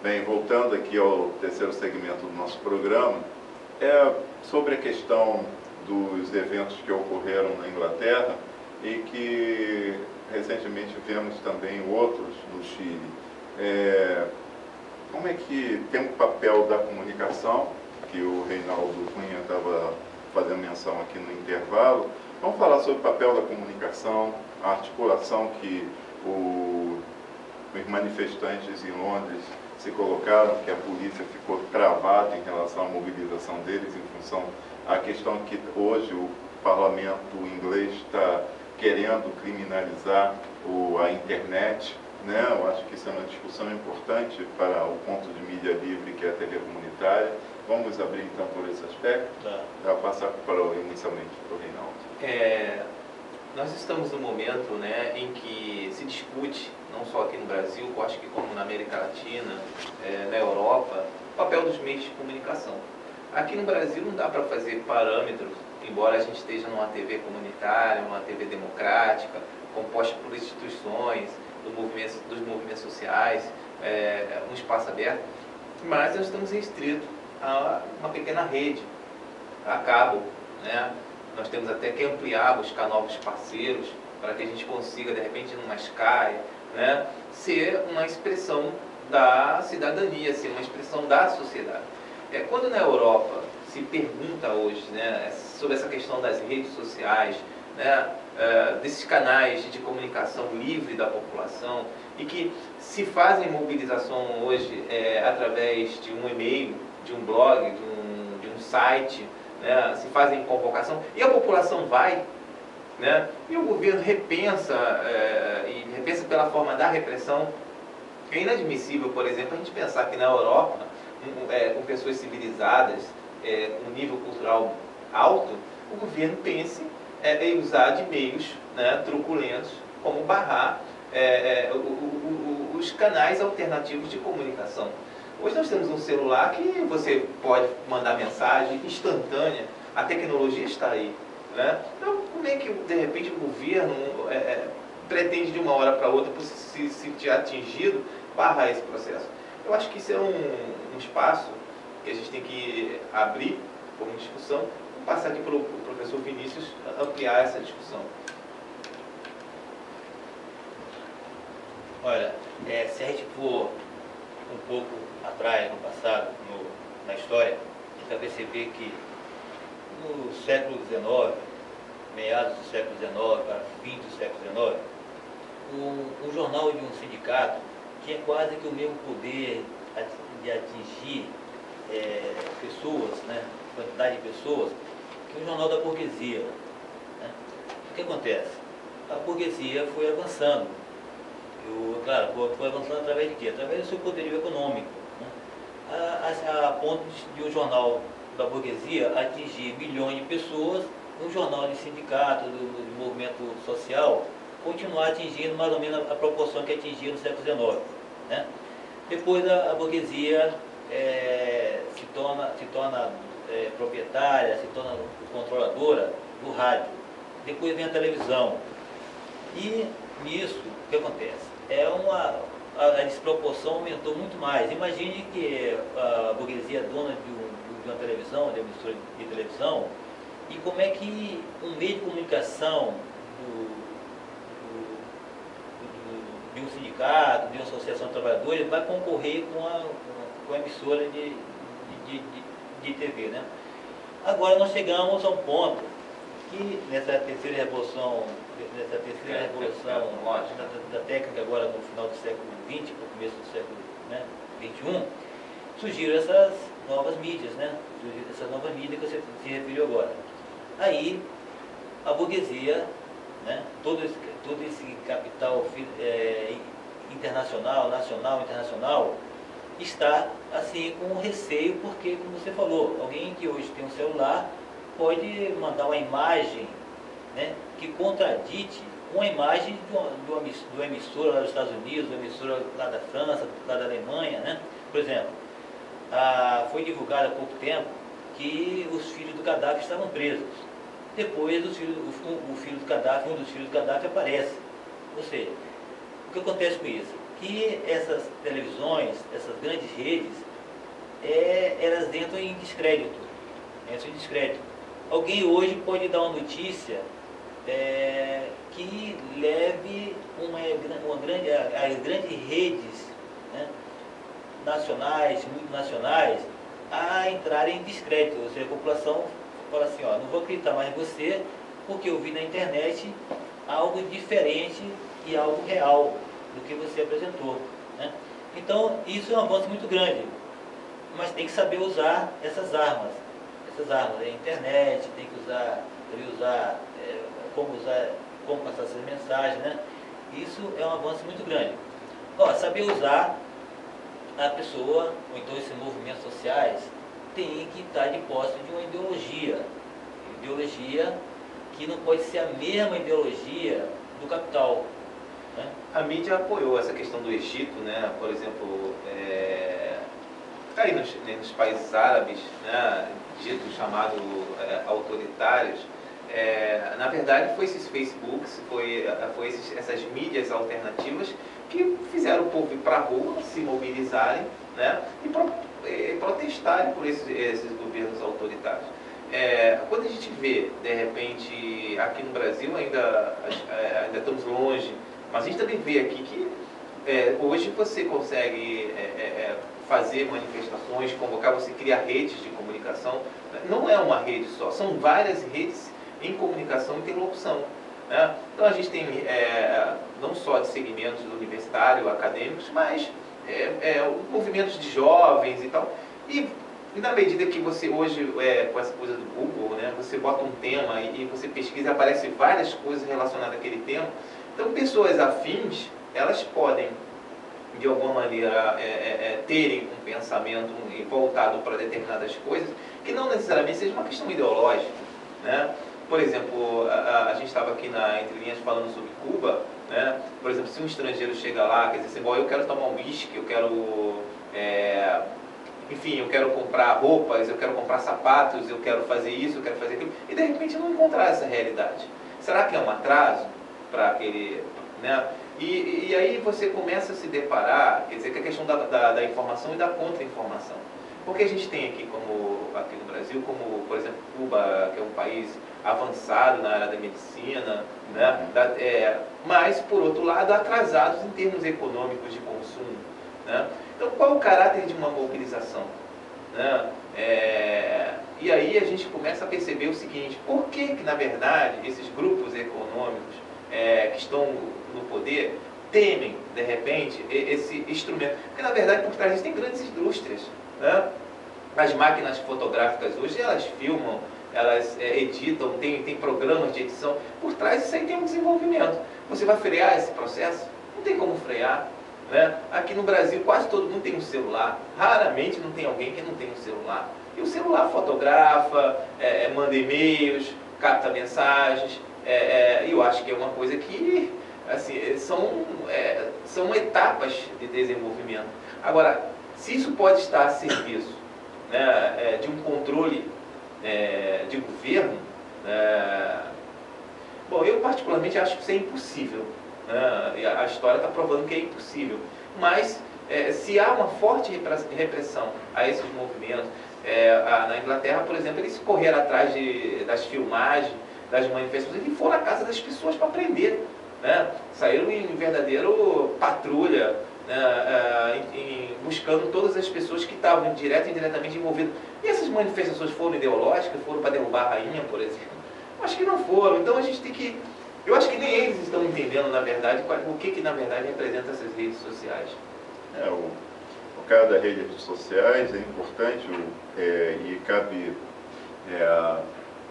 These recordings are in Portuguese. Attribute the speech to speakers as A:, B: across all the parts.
A: Bem, voltando aqui ao terceiro segmento do nosso programa, é sobre a questão dos eventos que ocorreram na Inglaterra e que recentemente vemos também outros no Chile. Como é que tem o papel da comunicação, que o Reinaldo Cunha estava fazendo menção aqui no intervalo? Vamos falar sobre o papel da comunicação, a articulação que os manifestantes em Londres se colocaram, que a polícia ficou travada em relação à mobilização deles em função à questão que hoje o parlamento inglês está querendo criminalizar a internet, né? Eu acho que isso é uma discussão importante para o ponto de mídia livre, que é a TV comunitária. Vamos abrir então por esse aspecto? Tá. Passar inicialmente para o Reinaldo.
B: Nós estamos num momento, né, em que se discute, não só aqui no Brasil, eu acho que como na América Latina, na Europa, o papel dos meios de comunicação. Aqui no Brasil não dá para fazer parâmetros, embora a gente esteja numa TV comunitária, uma TV democrática, composta por instituições, dos movimentos sociais, um espaço aberto, mas nós estamos restritos a uma pequena rede, a cabo, né? Nós temos até que ampliar, buscar novos parceiros, para que a gente consiga, de repente, numa Sky, né, ser uma expressão da cidadania, ser uma expressão da sociedade. Quando na Europa se pergunta hoje, né, sobre essa questão das redes sociais, né, desses canais de comunicação livre da população, e que se fazem mobilização hoje através de um e-mail, de um blog, de um site, né, se fazem convocação, e a população vai, né, e o governo repensa, e repensa pela forma da repressão. É inadmissível, por exemplo, a gente pensar que na Europa, com pessoas civilizadas, com um nível cultural alto, o governo pense em usar de meios, né, truculentos, como barrar os canais alternativos de comunicação. Hoje nós temos um celular que você pode mandar mensagem instantânea, a tecnologia está aí, né? Então, como é que, de repente, o governo pretende de uma hora para outra, por se sentir atingido, barrar esse processo? Eu acho que isso é um espaço que a gente tem que abrir como discussão, e passar aqui para o professor Vinícius ampliar essa discussão.
C: Olha, se a gente for um pouco atrás, no passado, na história, a gente vai perceber que no século XIX, meados do século XIX, para fim do século XIX, um jornal de um sindicato tinha quase que o mesmo poder de atingir pessoas, né, quantidade de pessoas, que o jornal da burguesia. Né? O que acontece? A burguesia foi avançando. Claro, foi avançando através de quê? Através do seu poderio econômico. Né? A ponto de um jornal da burguesia atingir milhões de pessoas, um jornal de sindicato, do movimento social, continuar atingindo mais ou menos a proporção que atingia no século XIX. Né? Depois a burguesia se torna proprietária, se torna controladora do rádio. Depois vem a televisão. E nisso, o que acontece? A desproporção aumentou muito mais. Imagine que a burguesia é dona de uma televisão, de uma emissora de televisão, e como é que um meio de comunicação de um sindicato, de uma associação de trabalhadores, vai concorrer com a emissora de TV, né? Agora nós chegamos a um ponto que nessa terceira revolução da técnica, agora no final do século XX, no começo do século XXI, surgiram essas novas mídias, né? Essas novas mídias que você se referiu agora. Aí a burguesia, né? todo esse capital internacional, nacional, internacional, está assim com receio, porque, como você falou, alguém que hoje tem um celular pode mandar uma imagem, né, que contradite uma imagem de uma emissora lá dos Estados Unidos, de uma emissora lá da França, lá da Alemanha, né? Por exemplo, foi divulgado há pouco tempo que os filhos do Gaddafi estavam presos. Depois um dos filhos do Gaddafi aparece. Ou seja, o que acontece com isso? E essas televisões, essas grandes redes, elas entram em descrédito. Alguém hoje pode dar uma notícia que leve as grandes redes, né, nacionais, multinacionais, a entrarem em descrédito. Ou seja, a população fala assim, ó, não vou acreditar mais em você porque eu vi na internet algo diferente e algo real do que você apresentou, né? Então, isso é um avanço muito grande, mas tem que saber usar essas armas, a internet, tem que usar, como passar essas mensagens, né? Isso é um avanço muito grande. Ó, saber usar, a pessoa, ou então esses movimentos sociais, tem que estar de posse de uma ideologia que não pode ser a mesma ideologia do capital, né?
B: A mídia apoiou essa questão do Egito, né? Por exemplo, aí nos países árabes, né? Ditos chamados autoritários, na verdade foi esses Facebooks, foi essas mídias alternativas que fizeram o povo ir para a rua, se mobilizarem, né? E protestarem por esses governos autoritários. Quando a gente vê, de repente, aqui no Brasil ainda estamos longe, mas a gente também vê aqui que hoje você consegue fazer manifestações, convocar, você cria redes de comunicação. Não é uma rede só, são várias redes em comunicação e interlocução, né? Então a gente tem não só de segmentos universitários, acadêmicos, mas movimentos de jovens e tal. E na medida que você hoje, com essa coisa do Google, né, você bota um tema e você pesquisa, aparecem várias coisas relacionadas àquele tema. Então pessoas afins, elas podem, de alguma maneira, terem um pensamento voltado para determinadas coisas, que não necessariamente seja uma questão ideológica, né? Por exemplo, a gente estava aqui Entre Linhas falando sobre Cuba, né? Por exemplo, se um estrangeiro chega lá, quer dizer assim, bom, eu quero tomar um uísque, eu quero, enfim, eu quero comprar roupas, eu quero comprar sapatos, eu quero fazer isso, eu quero fazer aquilo, e de repente não encontrar essa realidade. Será que é um atraso para aquele, né? E aí você começa a se deparar, quer dizer, com a questão da informação e da contra-informação. Porque a gente tem aqui no Brasil, como, por exemplo, Cuba, que é um país avançado na área da medicina, né? Mas, por outro lado, atrasados em termos econômicos de consumo, né? Então, qual o caráter de uma mobilização, né? E aí a gente começa a perceber o seguinte: por que, na verdade, esses grupos econômicos que estão no poder temem, de repente, esse instrumento? Porque, na verdade, por trás disso tem grandes indústrias, né? As máquinas fotográficas hoje, elas filmam, elas editam, tem programas de edição. Por trás disso aí tem um desenvolvimento. Você vai frear esse processo? Não tem como frear, né? Aqui no Brasil quase todo mundo tem um celular. Raramente não tem alguém que não tem um celular. E o celular fotografa, manda e-mails, capta mensagens. E eu acho que é uma coisa que, assim, são etapas de desenvolvimento. Agora, se isso pode estar a serviço, né, de um controle de governo, bom, eu particularmente acho que isso é impossível, né? A história está provando que é impossível. Mas se há uma forte repressão a esses movimentos, na Inglaterra, por exemplo, eles correram atrás das filmagens, das manifestações, e foram à casa das pessoas para prender, né? Saíram em verdadeiro patrulha, né, buscando todas as pessoas que estavam direta e indiretamente envolvidas. E essas manifestações foram ideológicas, foram para derrubar a rainha, por exemplo? Acho que não foram. Então a gente tem que... Eu acho que nem eles estão entendendo, na verdade, o que na verdade representa essas redes sociais.
A: O caso das redes sociais é importante e cabe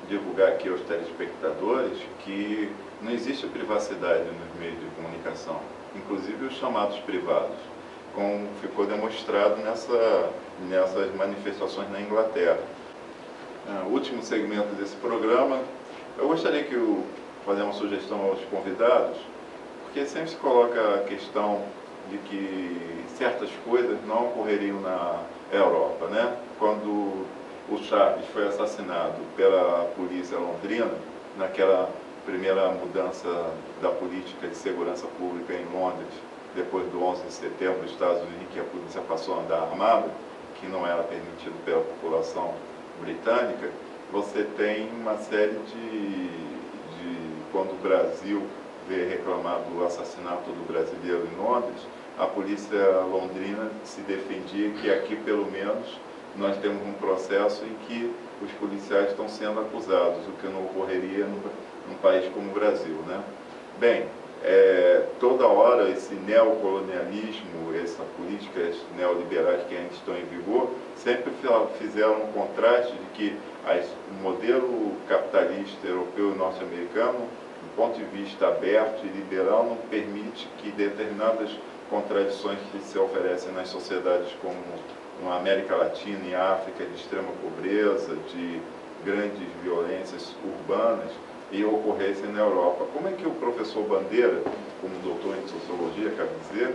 A: divulgar aqui aos telespectadores que não existe privacidade nos meios de comunicação, inclusive os chamados privados, como ficou demonstrado nessas manifestações na Inglaterra. O último segmento desse programa, eu gostaria de fazer uma sugestão aos convidados, porque sempre se coloca a questão de que certas coisas não ocorreriam na Europa, né? Quando o Charles foi assassinado pela polícia londrina, naquela primeira mudança da política de segurança pública em Londres, depois do 11 de setembro dos Estados Unidos, que a polícia passou a andar armada, que não era permitido pela população britânica, você tem uma série quando o Brasil veio reclamar do assassinato do brasileiro em Londres, a polícia londrina se defendia que aqui, pelo menos, nós temos um processo em que os policiais estão sendo acusados, o que não ocorreria num país como o Brasil, né? Bem, toda hora esse neocolonialismo, essa políticas neoliberais que ainda estão em vigor, sempre fizeram um contraste de que o modelo capitalista europeu e norte-americano, do ponto de vista aberto e liberal, não permite que determinadas contradições que se oferecem nas sociedades como na América Latina e África, de extrema pobreza, de grandes violências urbanas, e ocorressem na Europa. Como é que o professor Bandeira, como doutor em sociologia, cabe dizer,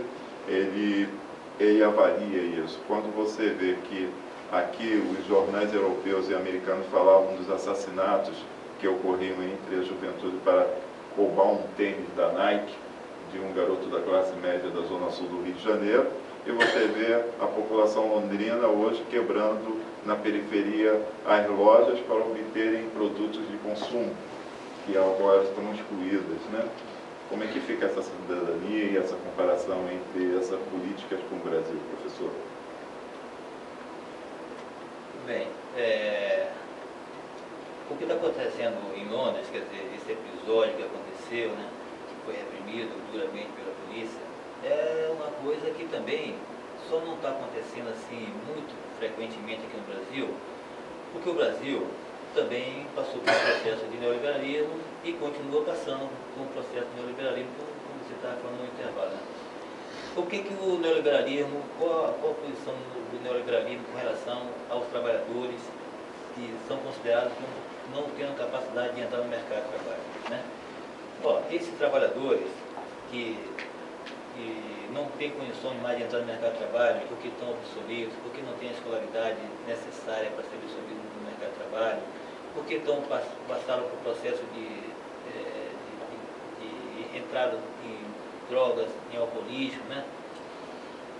A: ele avalia isso? Quando você vê que aqui os jornais europeus e americanos falavam dos assassinatos que ocorriam entre a juventude para roubar um tênis da Nike de um garoto da classe média da zona sul do Rio de Janeiro, e você vê a população londrina hoje quebrando na periferia as lojas para obterem produtos de consumo, que agora estão excluídas, né? Como é que fica essa cidadania e essa comparação entre essas políticas com o Brasil, professor?
C: Bem, o que está acontecendo em Londres, quer dizer, esse episódio que aconteceu, né, que foi reprimido duramente pela polícia, é uma coisa que também só não está acontecendo assim muito frequentemente aqui no Brasil, porque o Brasil também passou por um processo de neoliberalismo e continua passando por um processo de neoliberalismo, como você estava falando no intervalo. Né? O que o neoliberalismo, qual a posição do neoliberalismo com relação aos trabalhadores que são considerados como não tendo capacidade de entrar no mercado de trabalho? Né? Esses trabalhadores que não têm condições mais de entrar no mercado de trabalho porque estão obsoletos, porque não têm a escolaridade necessária para ser absorvidos no mercado de trabalho, porque passaram por processo de entrada em drogas, em alcoolismo, né?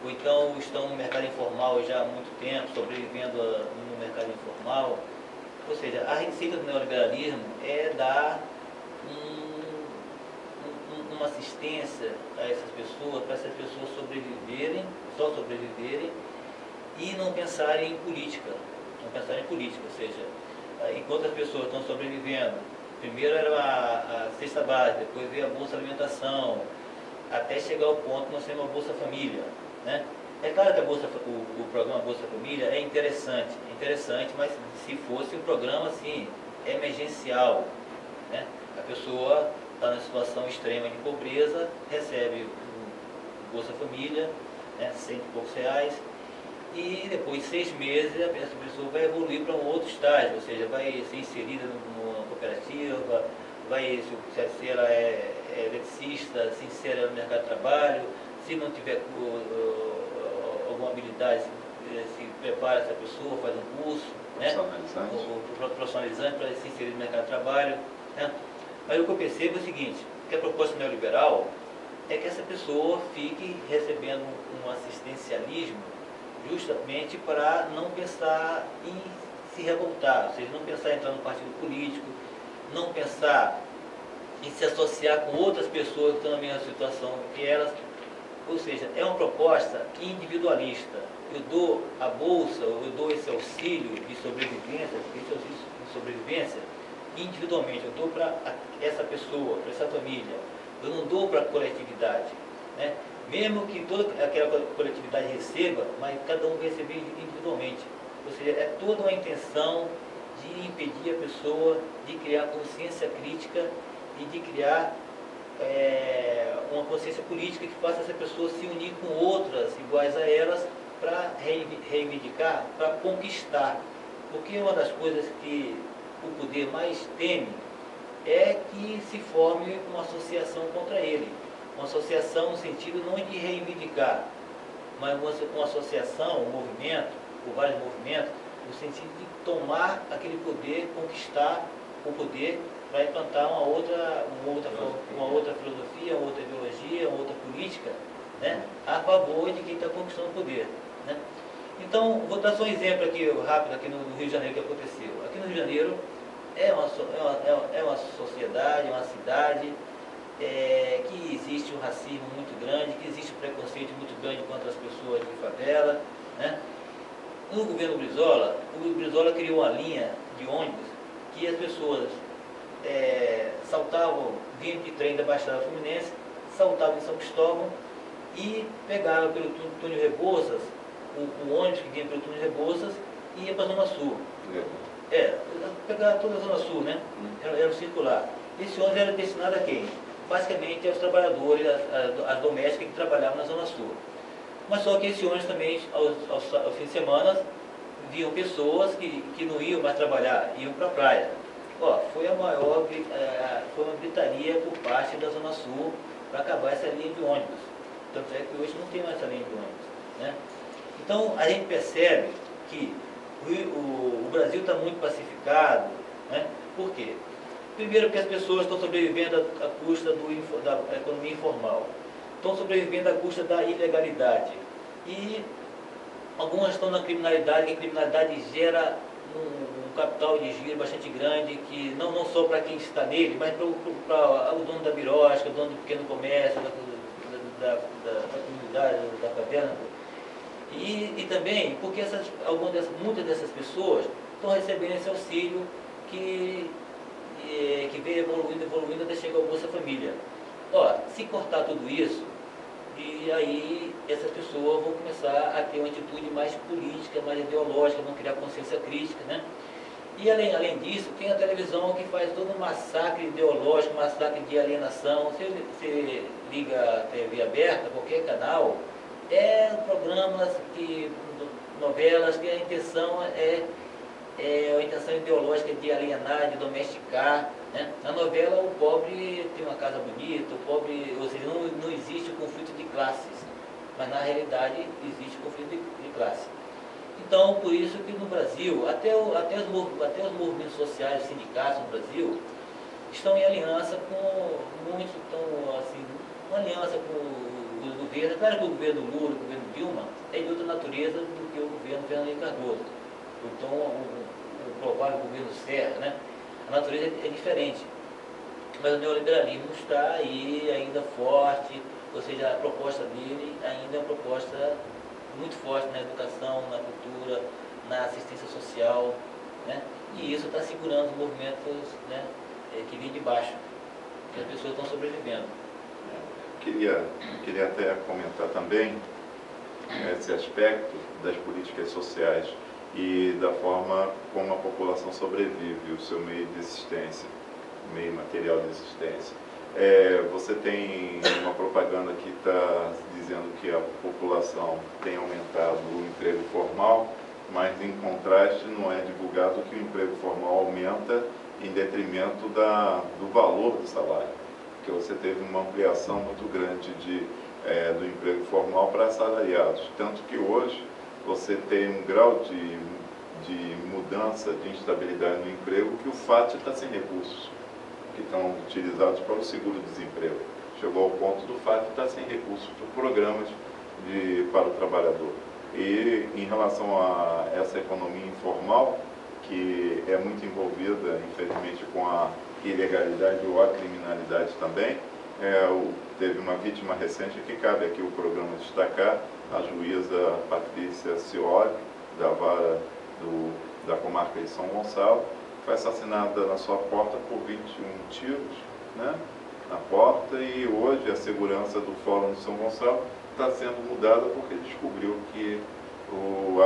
C: Ou então estão no mercado informal já há muito tempo, sobrevivendo no mercado informal. Ou seja, a receita do neoliberalismo é dar uma assistência a essas pessoas, para essas pessoas só sobreviverem e não pensarem em política. Ou seja, enquanto as pessoas estão sobrevivendo, primeiro era a cesta básica, depois veio a Bolsa Alimentação, até chegar ao ponto de nós temos uma Bolsa Família. Né? É claro que o programa Bolsa Família é interessante, mas se fosse um programa assim, emergencial, né? A pessoa está na situação extrema de pobreza, recebe o Bolsa Família, né, 100 e poucos reais, e depois de 6 meses essa pessoa vai evoluir para um outro estágio, ou seja, vai ser inserida numa cooperativa, se ela é eletricista, se insere no mercado de trabalho, se não tiver alguma habilidade, se prepara essa pessoa, faz um curso, né, profissionalizante para se inserir no mercado de trabalho. Né? Mas o que eu percebo é o seguinte, que a proposta neoliberal é que essa pessoa fique recebendo um assistencialismo justamente para não pensar em se revoltar, ou seja, não pensar em entrar no partido político, não pensar em se associar com outras pessoas que estão na mesma situação que elas. Ou seja, é uma proposta individualista. Eu dou a bolsa, eu dou esse auxílio de sobrevivência, individualmente, eu dou para essa pessoa, para essa família, eu não dou para a coletividade. Né? Mesmo que toda aquela coletividade receba, mas cada um vai receber individualmente. Ou seja, é toda uma intenção de impedir a pessoa de criar consciência crítica e de criar uma consciência política que faça essa pessoa se unir com outras iguais a elas para reivindicar, para conquistar. Porque uma das coisas que o poder mais teme é que se forme uma associação contra ele. Uma associação no sentido não de reivindicar, mas uma associação, um movimento, ou vários movimentos, no sentido de tomar aquele poder, conquistar o poder para implantar uma outra filosofia, uma outra ideologia, uma outra política, né, a favor de quem está conquistando o poder, né? Então, vou dar só um exemplo aqui, rápido, aqui no Rio de Janeiro, que aconteceu. Aqui no Rio de Janeiro é uma sociedade, uma cidade que existe um racismo muito grande, que existe um preconceito muito grande contra as pessoas de favela, né? No governo Brizola, o Brizola criou uma linha de ônibus que as pessoas saltavam, vinham de trem da Baixada Fluminense, saltavam em São Cristóvão e pegavam pelo túnel Rebouças, o ônibus que vinha pelo túnel Rebouças e ia para a Zona Sul. Pegava toda a Zona Sul, né? Era um circular. Esse ônibus era destinado a quem? Basicamente aos trabalhadores, às domésticas que trabalhavam na Zona Sul. Mas só que esse ônibus também, aos fins de semana, viam pessoas que não iam mais trabalhar, iam para a praia. Foi uma gritaria por parte da Zona Sul para acabar essa linha de ônibus. Tanto é que hoje não tem mais essa linha de ônibus, né? Então, a gente percebe que o Brasil está muito pacificado, né? Por quê? Primeiro, porque as pessoas estão sobrevivendo à custa da economia informal, estão sobrevivendo à custa da ilegalidade. E algumas estão na criminalidade, que a criminalidade gera um capital de giro bastante grande, que não só para quem está nele, mas para o dono da birosca, o dono do pequeno comércio, da comunidade, da favela. E também porque muitas dessas pessoas estão recebendo esse auxílio que vem evoluindo até chegar ao Bolsa Família. Se cortar tudo isso, e aí essas pessoas vão começar a ter uma atitude mais política, mais ideológica, vão criar consciência crítica, né? E além disso, tem a televisão que faz todo um massacre ideológico, massacre de alienação. Você liga a TV aberta, qualquer canal, programas, novelas, que a intenção a intenção ideológica de alienar, de domesticar, né? Na novela, o pobre tem uma casa bonita, o pobre, ou seja, não existe o conflito de classes, mas na realidade existe o conflito de classe. Então, por isso que no Brasil, até os movimentos sociais, os sindicatos no Brasil, estão em aliança com muitos, uma aliança com o governo. Claro que o governo Lula, o governo Dilma, é de outra natureza do que o governo Fernando Henrique Cardoso. Então, o provável governo Serra, né? A natureza é diferente. Mas o neoliberalismo está aí ainda forte, ou seja, a proposta dele ainda é uma proposta muito forte na educação, na cultura, na assistência social, né? E isso está segurando os movimentos, né, que vêm de baixo, que as pessoas estão sobrevivendo.
A: Queria até comentar também esse aspecto das políticas sociais e da forma como a população sobrevive, o seu meio de existência, meio material de existência. Você tem uma propaganda que está dizendo que a população tem aumentado o emprego formal, mas em contraste não é divulgado que o emprego formal aumenta em detrimento do valor do salário, porque você teve uma ampliação muito grande do emprego formal para assalariados, tanto que hoje você tem um grau de mudança, de instabilidade no emprego, que o FAT está sem recursos, que estão utilizados para o seguro-desemprego. Chegou ao ponto do FAT estar sem recursos para programas para o trabalhador. E em relação a essa economia informal, que é muito envolvida, infelizmente, com a ilegalidade ou a criminalidade também, teve uma vítima recente que cabe aqui o programa destacar, a juíza Patrícia Cioli, da vara da comarca de São Gonçalo, foi assassinada na sua porta por 21 tiros, né, na porta, e hoje a segurança do Fórum de São Gonçalo está sendo mudada porque descobriu que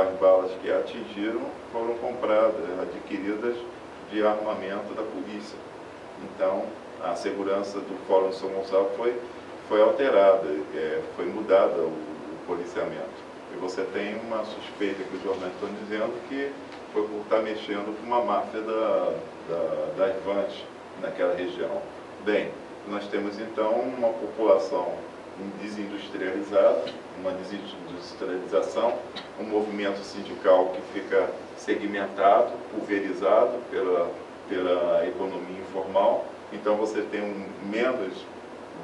A: as balas que a atingiram foram compradas, adquiridas de armamento da polícia. Então, a segurança do Fórum de São Gonçalo foi alterada, foi mudada o policiamento. E você tem uma suspeita que os jornais estão dizendo que foi por estar mexendo com uma máfia das vans naquela região. Bem, nós temos então uma população desindustrializada, uma desindustrialização, um movimento sindical que fica segmentado, pulverizado pela economia informal. Então você tem menos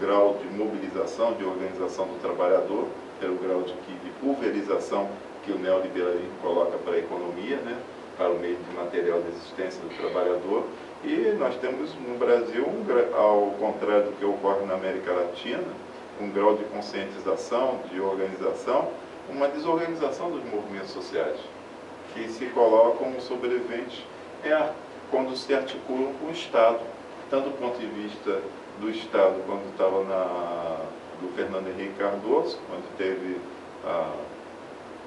A: grau de mobilização, de organização do trabalhador, pelo grau de pulverização que o neoliberalismo coloca para a economia, né, para o meio de material de existência do trabalhador. E nós temos no Brasil, ao contrário do que ocorre na América Latina, um grau de conscientização, de organização, uma desorganização dos movimentos sociais, que se colocam como sobreviventes quando se articulam com o Estado, tanto do ponto de vista do Estado, quando estava do Fernando Henrique Cardoso, quando teve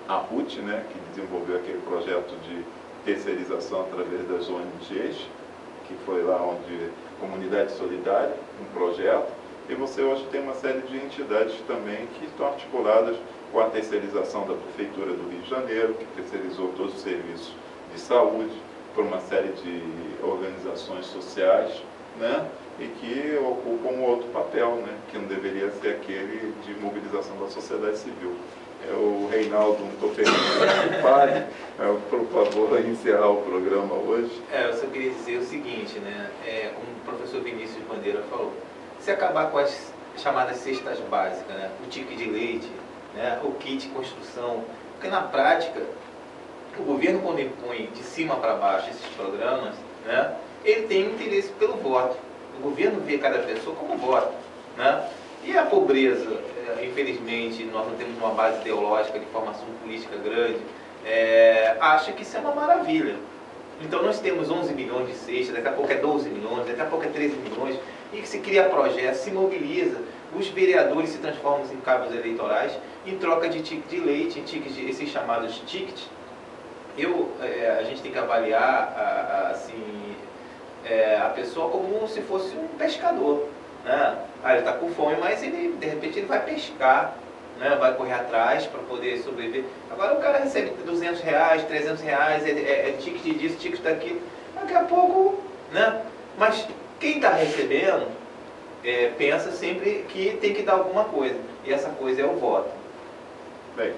A: a RUT, né, que desenvolveu aquele projeto de terceirização através das ONGs, que foi lá onde Comunidade Solidária, um projeto, e você hoje tem uma série de entidades também que estão articuladas com a terceirização da Prefeitura do Rio de Janeiro, que terceirizou todos os serviços de saúde por uma série de organizações sociais, né, e que ocupam um outro papel, né, que não deveria ser aquele de mobilização da sociedade civil. O Reinaldo, não estou perguntando que fale, por favor, encerrar o programa hoje.
B: Eu só queria dizer o seguinte, né, como o professor Vinícius Bandeira falou, se acabar com as chamadas cestas básicas, né, o tique de leite, né, o kit construção, porque na prática, o governo, quando impõe de cima para baixo esses programas, né, ele tem interesse pelo voto. O governo vê cada pessoa como voto, né? E a pobreza, infelizmente, nós não temos uma base ideológica de formação política grande, acha que isso é uma maravilha. Então nós temos 11 milhões de cestas, daqui a pouco é 12 milhões, daqui a pouco é 13 milhões, e que se cria projeto, se mobiliza, os vereadores se transformam em cabos eleitorais em troca de ticket de leite, em esses chamados tickets. A gente tem que avaliar a pessoa como se fosse um pescador, né? Ele está com fome, mas ele, de repente ele vai pescar, né? Vai correr atrás para poder sobreviver. Agora o cara recebe R$200, R$300, ticket disso, ticket daquilo, daqui a pouco, né? Mas quem está recebendo pensa sempre que tem que dar alguma coisa, e essa coisa é o voto.
A: Bem,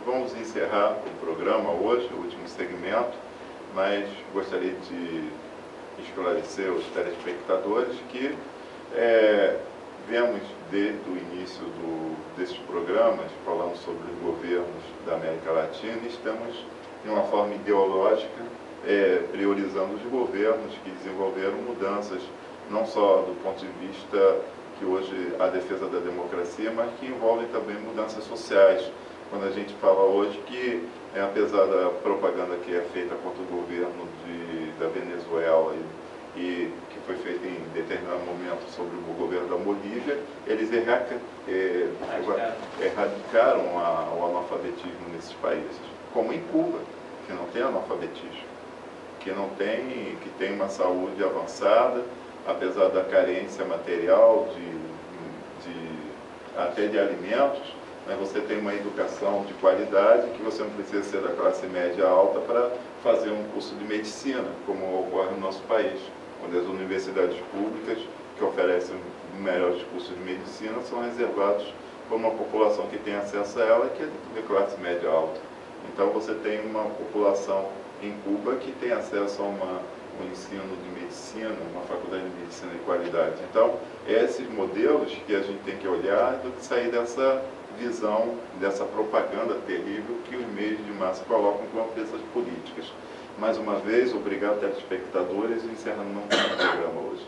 A: vamos encerrar o programa hoje, o último segmento, mas gostaria de esclarecer os telespectadores que vemos desde o início desses programas, falando sobre os governos da América Latina, e estamos, de uma forma ideológica, priorizando os governos que desenvolveram mudanças, não só do ponto de vista que hoje a defesa da democracia, mas que envolvem também mudanças sociais. Quando a gente fala hoje que, apesar da propaganda que é feita contra o governo da Venezuela e que foi feita em determinado momento sobre o governo da Bolívia, eles erradicaram o analfabetismo nesses países, como em Cuba, que não tem analfabetismo, que tem uma saúde avançada, apesar da carência material, até de alimentos, mas você tem uma educação de qualidade, que você não precisa ser da classe média alta para fazer um curso de medicina, como ocorre no nosso país, onde as universidades públicas, que oferecem melhores cursos de medicina, são reservados para uma população que tem acesso a ela, que é de classe média alta. Então você tem uma população em Cuba que tem acesso a um ensino de medicina, uma faculdade de medicina de qualidade. Então, esses modelos que a gente tem que olhar do que sair dessa visão, dessa propaganda terrível que os meios de massa colocam como peças políticas. Mais uma vez, obrigado, telespectadores, e encerrando o programa hoje.